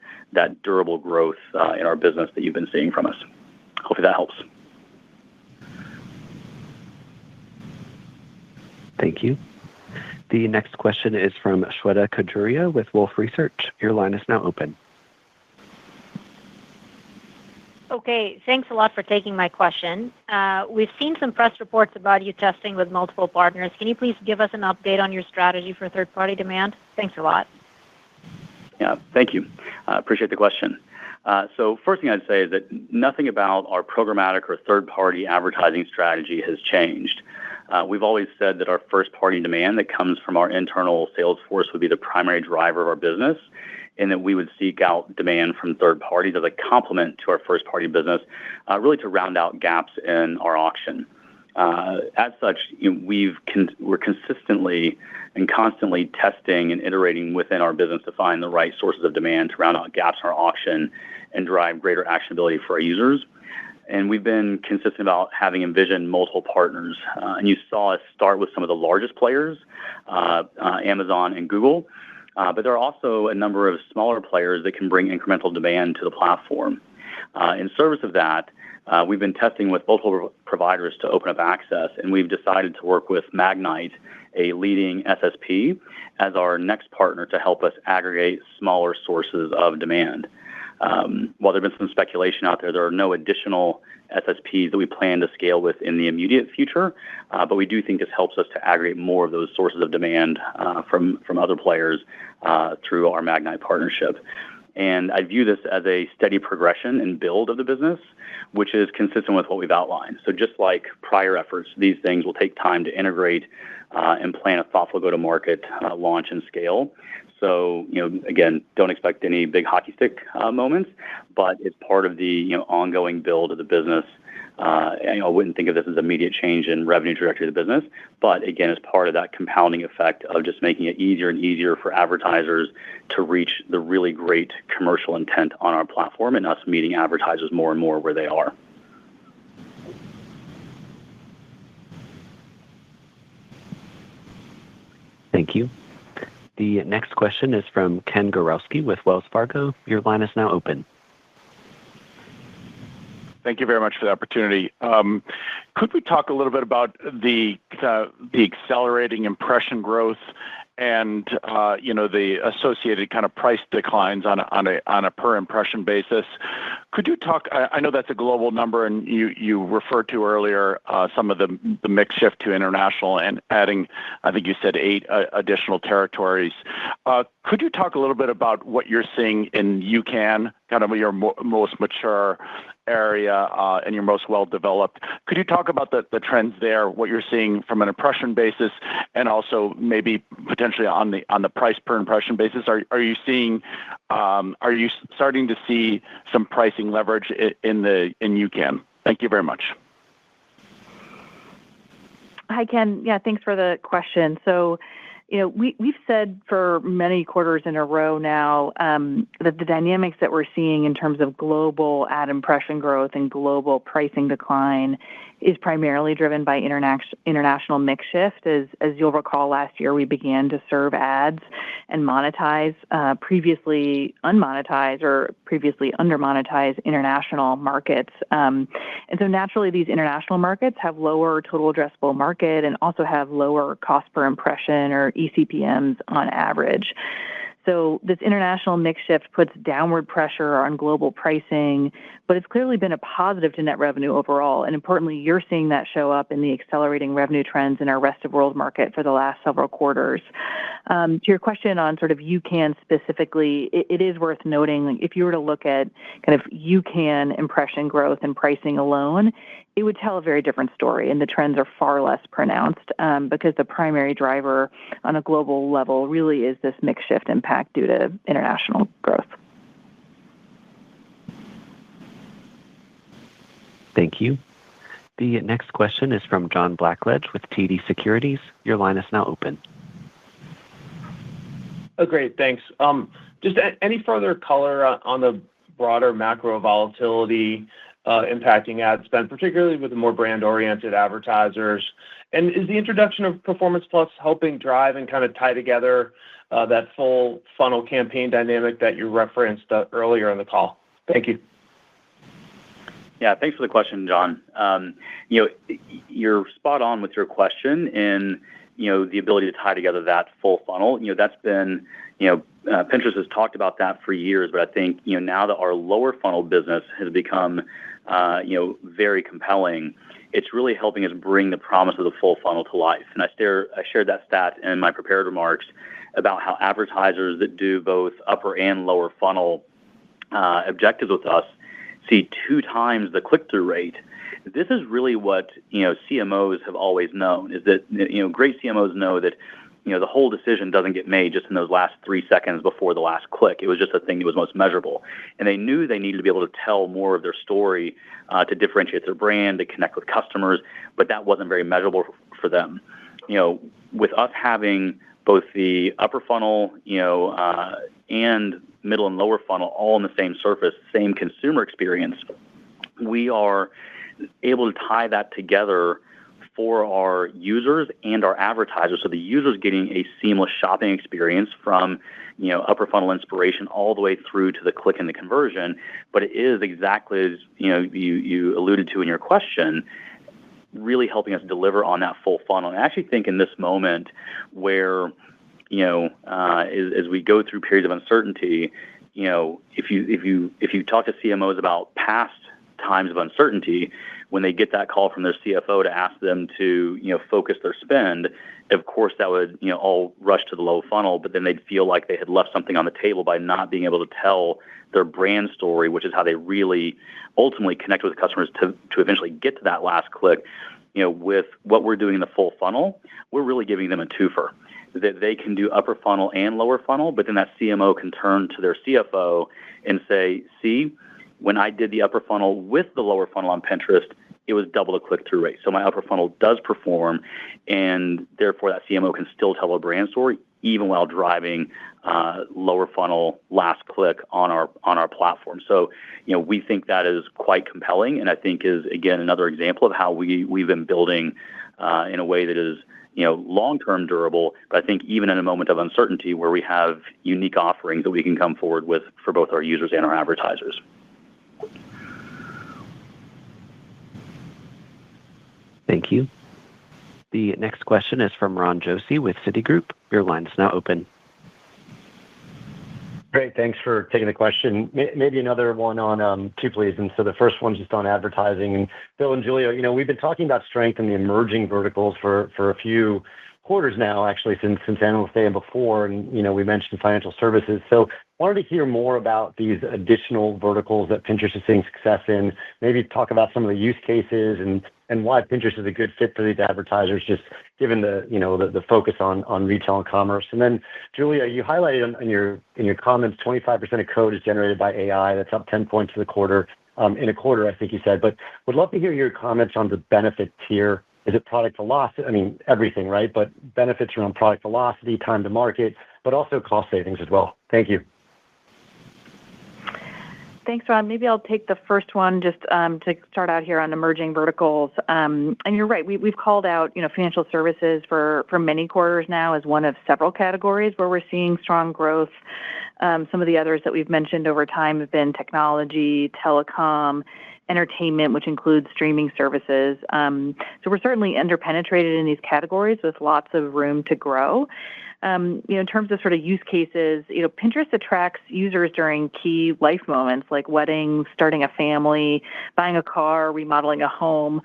durable growth in our business that you've been seeing from us. Hopefully that helps. Thank you. The next question is from Shweta Khajuria with Wolfe Research. Your line is now open. Okay, thanks a lot for taking my question. We've seen some press reports about you testing with multiple partners. Can you please give us an update on your strategy for third-party demand? Thanks a lot. Yeah, thank you. Appreciate the question. So first thing I'd say is that nothing about our programmatic or third-party advertising strategy has changed. We've always said that our first-party demand that comes from our internal sales force would be the primary driver of our business, and that we would seek out demand from third parties as a complement to our first-party business, really to round out gaps in our auction. As such, we're consistently and constantly testing and iterating within our business to find the right sources of demand to round out gaps in our auction and drive greater actionability for our users. And we've been consistent about having envisioned multiple partners. And you saw us start with some of the largest players, Amazon and Google. But there are also a number of smaller players that can bring incremental demand to the platform. In service of that, we've been testing with multiple providers to open up access, and we've decided to work with Magnite, a leading SSP, as our next partner to help us aggregate smaller sources of demand. While there have been some speculation out there, there are no additional SSPs that we plan to scale with in the immediate future, but we do think this helps us to aggregate more of those sources of demand from other players through our Magnite partnership. And I view this as a steady progression and build of the business, which is consistent with what we've outlined. So just like prior efforts, these things will take time to integrate and plan a thoughtful go-to-market launch and scale. So, again, don't expect any big hockey stick moments, but it's part of the ongoing build of the business. I wouldn't think of this as immediate change in revenue trajectory of the business, but again, as part of that compounding effect of just making it easier and easier for advertisers to reach the really great commercial intent on our platform and us meeting advertisers more and more where they are. Thank you. The next question is from Ken Gorowski with Wells Fargo. Your line is now open. Thank you very much for the opportunity. Could we talk a little bit about the accelerating impression growth and the associated kind of price declines on a per impression basis? Could you talk? I know that's a global number, and you referred to earlier some of the mix shift to international and adding, I think you said 8 additional territories. Could you talk a little bit about what you're seeing in UCAN, kind of your most mature area and your most well-developed? Could you talk about the trends there, what you're seeing from an impression basis, and also maybe potentially on the price per impression basis? Are you starting to see some pricing leverage in UCAN? Thank you very much. Hi, Ken. Yeah, thanks for the question. So, we've said for many quarters in a row now that the dynamics that we're seeing in terms of global ad impression growth and global pricing decline is primarily driven by international mix shift. As you'll recall, last year we began to serve ads and monetize previously unmonetized or previously undermonetized international markets. And so naturally, these international markets have lower total addressable market and also have lower cost per impression or ECPMs on average. So this international mix shift puts downward pressure on global pricing, but it's clearly been a positive to net revenue overall. And importantly, you're seeing that show up in the accelerating revenue trends in our rest of world market for the last several quarters. To your question on sort of UCAN specifically, it is worth noting, if you were to look at kind of UCAN impression growth and pricing alone, it would tell a very different story, and the trends are far less pronounced because the primary driver on a global level really is this mix shift impact due to international growth. Thank you. The next question is from John Blackledge with TD Securities. Your line is now open. Oh, great. Thanks. Just any further color on the broader macro volatility impacting ad spend, particularly with the more brand-oriented advertisers? And is the introduction of Performance Plus helping drive and kind of tie together that full funnel campaign dynamic that you referenced earlier in the call? Thank you. Yeah, thanks for the question, John. You're spot on with your question in the ability to tie together that full funnel. That's been Pinterest has talked about that for years, but I think now that our lower funnel business has become very compelling, it's really helping us bring the promise of the full funnel to life. And I shared that stat in my prepared remarks about how advertisers that do both upper and lower funnel objectives with us see 2 times the click-through rate. This is really what CMOs have always known, is that great CMOs know that the whole decision doesn't get made just in those last 3 seconds before the last click. It was just the thing that was most measurable. And they knew they needed to be able to tell more of their story to differentiate their brand, to connect with customers, but that wasn't very measurable for them. With us having both the upper funnel, and middle and lower funnel all on the same surface, same consumer experience, we are able to tie that together for our users and our advertisers. So the user's getting a seamless shopping experience from, upper funnel inspiration all the way through to the click and the conversion. But it is exactly as, you alluded to in your question, really helping us deliver on that full funnel. And I actually think in this moment where, as we go through periods of uncertainty, if you talk to CMOs about past times of uncertainty, when they get that call from their CFO to ask them to, focus their spend, of course that would, all rush to the low funnel, but then they'd feel like they had left something on the table by not being able to tell their brand story, which is how they really ultimately connect with customers to eventually get to that last click. With what we're doing in the full funnel, we're really giving them a twofer, that they can do upper funnel and lower funnel, but then that CMO can turn to their CFO and say, see, when I did the upper funnel with the lower funnel on Pinterest, it was double the click-through rate. So my upper funnel does perform, and therefore that CMO can still tell a brand story even while driving lower funnel last click on our platform. So, we think that is quite compelling, and I think is, again, another example of how we've been building in a way that is, long-term durable, but I think even in a moment of uncertainty where we have unique offerings that we can come forward with for both our users and our advertisers. Thank you. The next question is from Ron Josey with Citigroup. Your line is now open. Great. Thanks for taking the question. Maybe another one on two, please. And so the first one's just on advertising. And Bill and Julia, we've been talking about strength in the emerging verticals for a few quarters now, actually, since Analyst Day and before. And, we mentioned financial services. So wanted to hear more about these additional verticals that Pinterest is seeing success in. Maybe talk about some of the use cases and why Pinterest is a good fit for these advertisers, just given the focus on retail and commerce. And then, Julia, you highlighted in your comments 25% of code is generated by AI. That's up 10 points for the quarter. In a quarter, I think you said. But would love to hear your comments on the benefits here. Is it product velocity? I mean, everything, right? But benefits around product velocity, time to market, but also cost savings as well. Thank you. Thanks, Ron. Maybe I'll take the first one just to start out here on emerging verticals. And you're right. We've called out, financial services for many quarters now as one of several categories where we're seeing strong growth. Some of the others that we've mentioned over time have been technology, telecom, entertainment, which includes streaming services. So we're certainly underpenetrated in these categories with lots of room to grow. In terms of sort of use cases, Pinterest attracts users during key life moments like weddings, starting a family, buying a car, remodeling a home.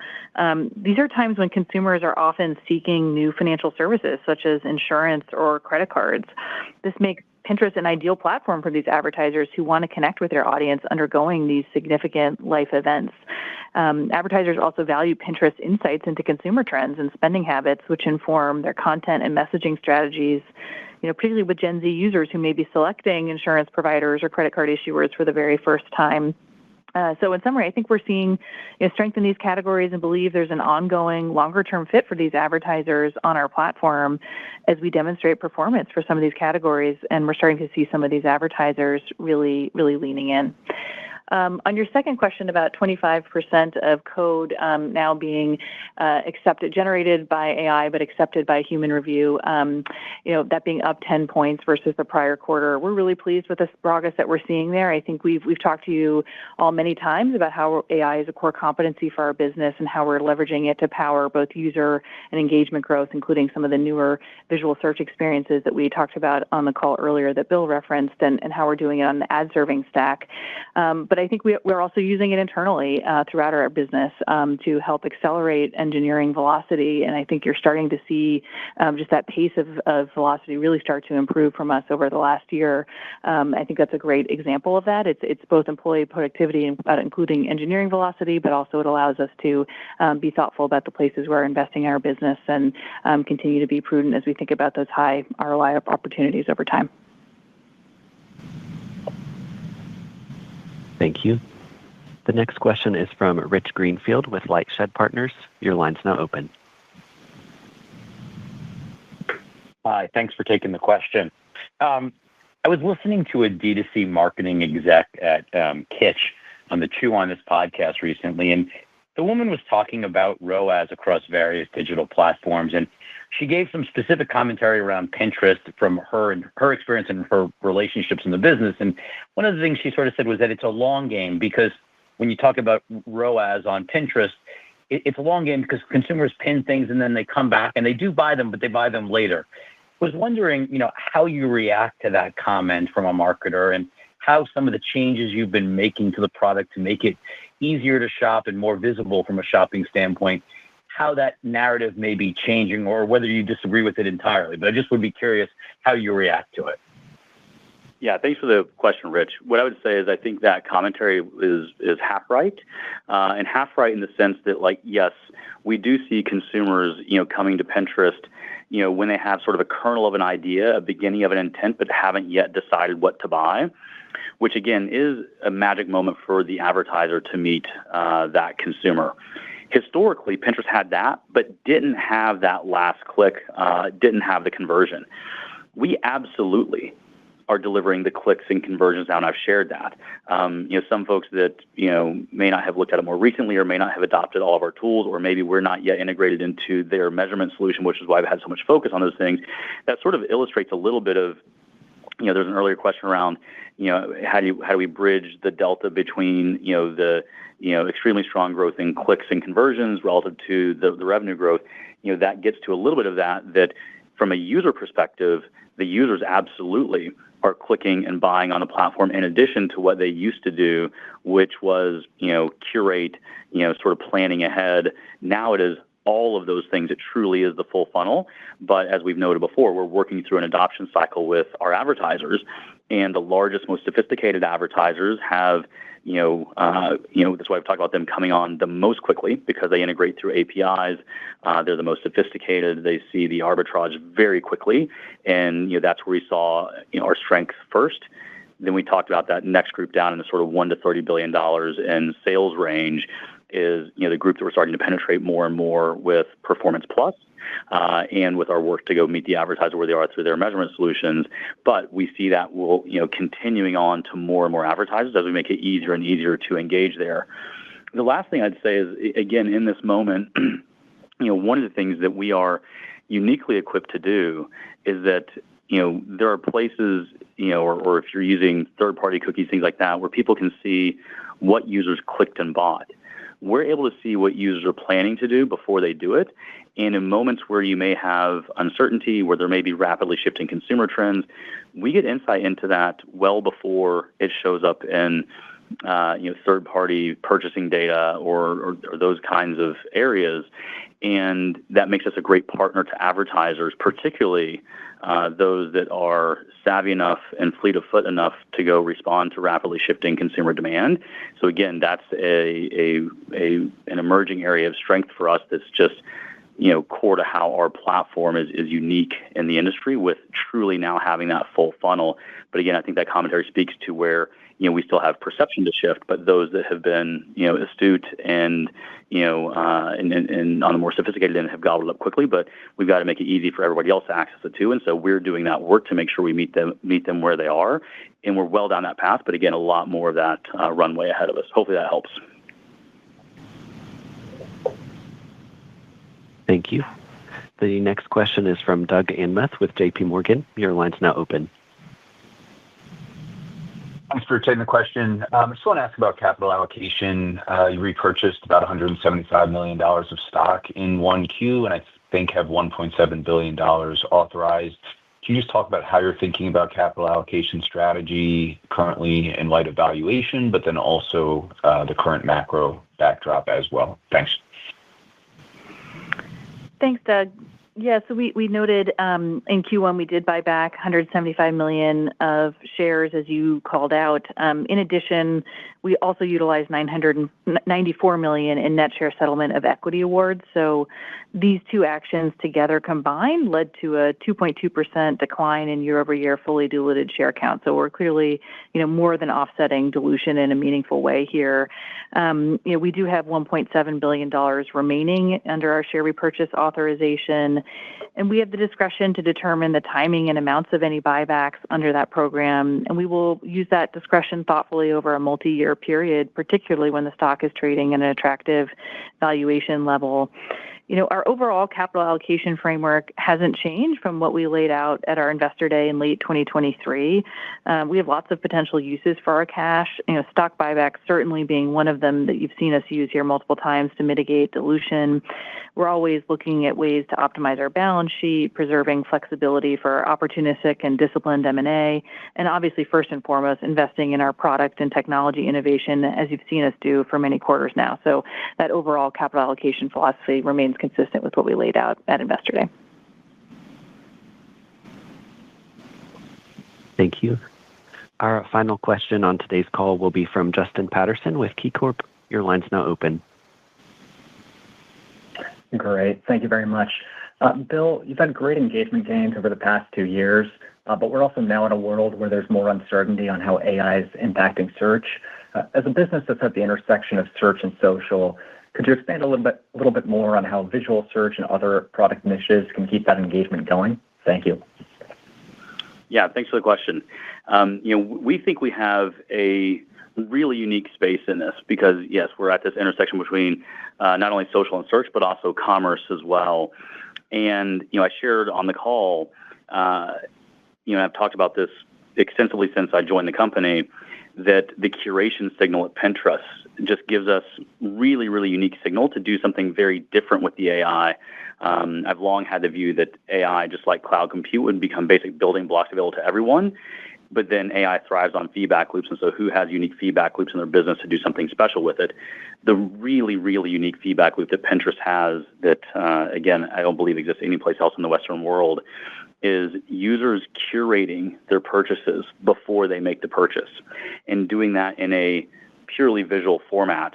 These are times when consumers are often seeking new financial services, such as insurance or credit cards. This makes Pinterest an ideal platform for these advertisers who want to connect with their audience undergoing these significant life events. Advertisers also value Pinterest insights into consumer trends and spending habits, which inform their content and messaging strategies, particularly with Gen Z users who may be selecting insurance providers or credit card issuers for the very first time. So in summary, I think we're seeing strength in these categories and believe there's an ongoing longer-term fit for these advertisers on our platform as we demonstrate performance for some of these categories, and we're starting to see some of these advertisers really leaning in. On your second question about 25% of code now being generated by AI, but accepted by human review, that being up 10 points versus the prior quarter, we're really pleased with the progress that we're seeing there. I think we've talked to you all many times about how AI is a core competency for our business and how we're leveraging it to power both user and engagement growth, including some of the newer visual search experiences that we talked about on the call earlier that Bill referenced, and how we're doing it on the ad serving stack. But I think we're also using it internally throughout our business to help accelerate engineering velocity. And I think you're starting to see just that pace of velocity really start to improve from us over the last year. I think that's a great example of that. It's both employee productivity, including engineering velocity, but also it allows us to be thoughtful about the places where we're investing in our business and continue to be prudent as we think about those high ROI opportunities over time. Thank you. The next question is from Rich Greenfield with LightShed Partners. Your line's now open. Hi, thanks for taking the question. I was listening to a D2C marketing exec at Kitsch on the Chew On This podcast recently, and the woman was talking about ROAS across various digital platforms, and she gave some specific commentary around Pinterest from her and her experience and her relationships in the business. And one of the things she sort of said was that it's a long game because when you talk about ROAS on Pinterest, it's a long game because consumers pin things and then they come back and they do buy them, but they buy them later. I was wondering, how you react to that comment from a marketer and how some of the changes you've been making to the product to make it easier to shop and more visible from a shopping standpoint, how that narrative may be changing or whether you disagree with it entirely. But I just would be curious how you react to it. Yeah, thanks for the question, Rich. What I would say is I think that commentary is half right, and half right in the sense that, like, yes, we do see consumers, coming to Pinterest, when they have sort of a kernel of an idea, a beginning of an intent, but haven't yet decided what to buy, which again is a magic moment for the advertiser to meet that consumer. Historically, Pinterest had that, but didn't have that last click, didn't have the conversion. We absolutely are delivering the clicks and conversions now, and I've shared that. Some folks that, may not have looked at it more recently or may not have adopted all of our tools, or maybe we're not yet integrated into their measurement solution, which is why I've had so much focus on those things. That sort of illustrates a little bit of, there's an earlier question around, how do we bridge the delta between, the extremely strong growth in clicks and conversions relative to the revenue growth. That gets to a little bit of that from a user perspective, the users absolutely are clicking and buying on the platform in addition to what they used to do, which was, curate, sort of planning ahead. Now it is all of those things. It truly is the full funnel. But as we've noted before, we're working through an adoption cycle with our advertisers, and the largest, most sophisticated advertisers have, that's why I've talked about them coming on the most quickly because they integrate through APIs. They're the most sophisticated. They see the arbitrage very quickly, and that's where we saw our strength first. Then we talked about that next group down in the sort of $1 to $30 billion in sales range is the group that we're starting to penetrate more and more with Performance Plus. And with our work to go meet the advertiser where they are through their measurement solutions. But we see that will, continuing on to more and more advertisers as we make it easier and easier to engage there. The last thing I'd say is, again, in this moment, one of the things that we are uniquely equipped to do is that, there are places, or if you're using third-party cookies, things like that, where people can see what users clicked and bought. We're able to see what users are planning to do before they do it. And in moments where you may have uncertainty, where there may be rapidly shifting consumer trends, we get insight into that well before it shows up in third-party purchasing data or those kinds of areas. And that makes us a great partner to advertisers, particularly those that are savvy enough and fleet of foot enough to go respond to rapidly shifting consumer demand. So again, that's an emerging area of strength for us that's just core to how our platform is unique in the industry, with truly now having that full funnel. But again, I think that commentary speaks to where we still have perception to shift, but those that have been astute and and on the more sophisticated end have gobbled up quickly. But we've got to make it easy for everybody else to access it too. And so we're doing that work to make sure we meet them where they are, and we're well down that path. But again, a lot more of that runway ahead of us. Hopefully that helps. Thank you. The next question is from Doug Anmuth with JP Morgan. Your line's now open. Thanks for taking the question. I just want to ask about capital allocation. You repurchased about $175 million of stock in 1Q, and I think have $1.7 billion authorized. Can you just talk about how you're thinking about capital allocation strategy currently in light of valuation, but then also the current macro backdrop as well? Thanks. Thanks, Doug. Yeah, so we noted in Q1 we did buy back $175 million of shares, as you called out. In addition, we also utilized $994 million in net share settlement of equity awards. So these two actions together combined led to a 2.2% decline in year-over-year fully diluted share count. So we're clearly, more than offsetting dilution in a meaningful way here. We do have $1.7 billion remaining under our share repurchase authorization, and we have the discretion to determine the timing and amounts of any buybacks under that program. And we will use that discretion thoughtfully over a multi-year period, particularly when the stock is trading at an attractive valuation level. Our overall capital allocation framework hasn't changed from what we laid out at our Investor Day in late 2023. We have lots of potential uses for our cash, stock buybacks certainly being one of them that you've seen us use here multiple times to mitigate dilution. we're always looking at ways to optimize our balance sheet, preserving flexibility for opportunistic and disciplined M&A, and obviously, first and foremost, investing in our product and technology innovation, as you've seen us do for many quarters now. So that overall capital allocation philosophy remains consistent with what we laid out at Investor Day. Thank you. Our final question on today's call will be from Justin Patterson with KeyCorp. Your line's now open. Great. Thank you very much. Bill, you've had great engagement gains over the past 2 years, but we're also now in a world where there's more uncertainty on how AI is impacting search. As a business that's at the intersection of search and social, could you expand a little bit more on how visual search and other product initiatives can keep that engagement going? Thank you. Yeah, thanks for the question. We think we have a really unique space in this because, yes, we're at this intersection between not only social and search, but also commerce as well. And, I shared on the call, I've talked about this extensively since I joined the company, that the curation signal at Pinterest just gives us really, really unique signal to do something very different with the AI. I've long had the view that AI, just like cloud compute, would become basic building blocks available to everyone. But then AI thrives on feedback loops, and so who has unique feedback loops in their business to do something special with it? The really, really unique feedback loop that Pinterest has that, again, I don't believe exists anyplace else in the Western world is users curating their purchases before they make the purchase. And doing that in a purely visual format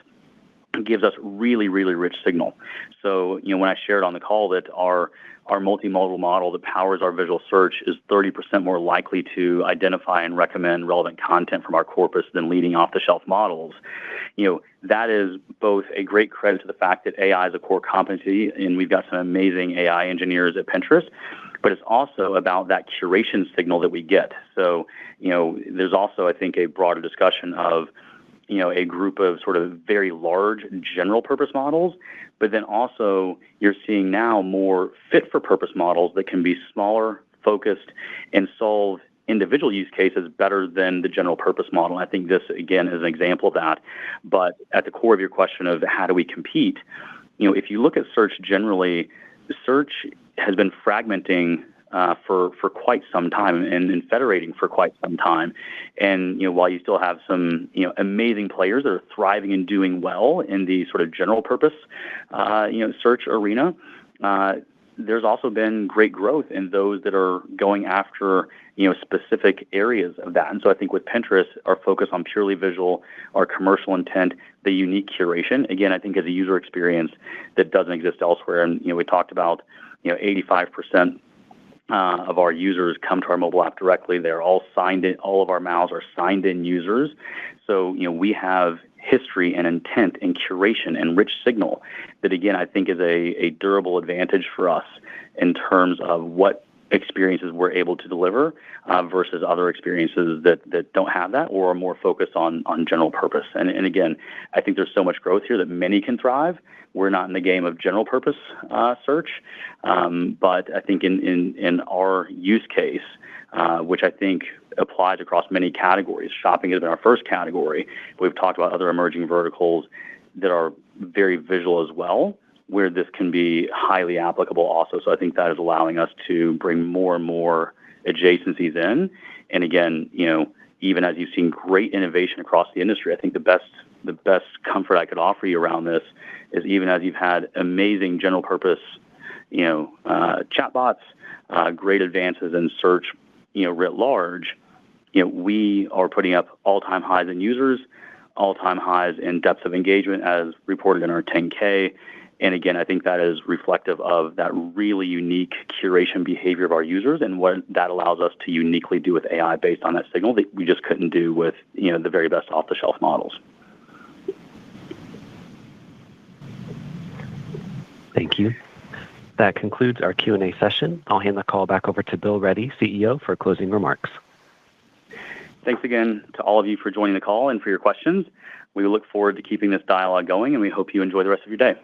gives us really, really rich signal. So, when I shared on the call that our multimodal model that powers our visual search is 30% more likely to identify and recommend relevant content from our corpus than leading off-the-shelf models, that is both a great credit to the fact that AI is a core competency, and we've got some amazing AI engineers at Pinterest, but it's also about that curation signal that we get. So, there's also, I think, a broader discussion of a group of sort of very large general purpose models, but then also you're seeing now more fit for purpose models that can be smaller, focused, and solve individual use cases better than the general purpose model. I think this, again, is an example of that. But at the core of your question of how do we compete, if you look at search generally, search has been fragmenting for quite some time and federating for quite some time. And, while you still have some, amazing players that are thriving and doing well in the sort of general purpose, search arena, there's also been great growth in those that are going after, specific areas of that. And so I think with Pinterest, our focus on purely visual, our commercial intent, the unique curation, again, I think is a user experience that doesn't exist elsewhere. And, we talked about, 85% of our users come to our mobile app directly. They're all signed in. All of our MAUs are signed in users. So, we have history and intent and curation and rich signal that, again, I think is a durable advantage for us in terms of what experiences we're able to deliver versus other experiences that don't have that or are more focused on general purpose. And again, I think there's so much growth here that many can thrive. We're not in the game of general purpose search, but I think in our use case, which I think applies across many categories. Shopping has been our first category. We've talked about other emerging verticals that are very visual as well, where this can be highly applicable also. So I think that is allowing us to bring more and more adjacencies in. And again, even as you've seen great innovation across the industry, I think the best comfort I could offer you around this is even as you've had amazing general purpose, chatbots, great advances in search, writ large, we are putting up all-time highs in users, all-time highs in depth of engagement as reported in our 10K. And again, I think that is reflective of that really unique curation behavior of our users and what that allows us to uniquely do with AI based on that signal that we just couldn't do with, the very best off-the-shelf models. Thank you. That concludes our Q&A session. I'll hand the call back over to Bill Ready, CEO, for closing remarks. Thanks again to all of you for joining the call and for your questions. We look forward to keeping this dialogue going, and we hope you enjoy the rest of your day.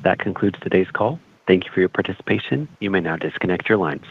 That concludes today's call. Thank you for your participation. You may now disconnect your lines.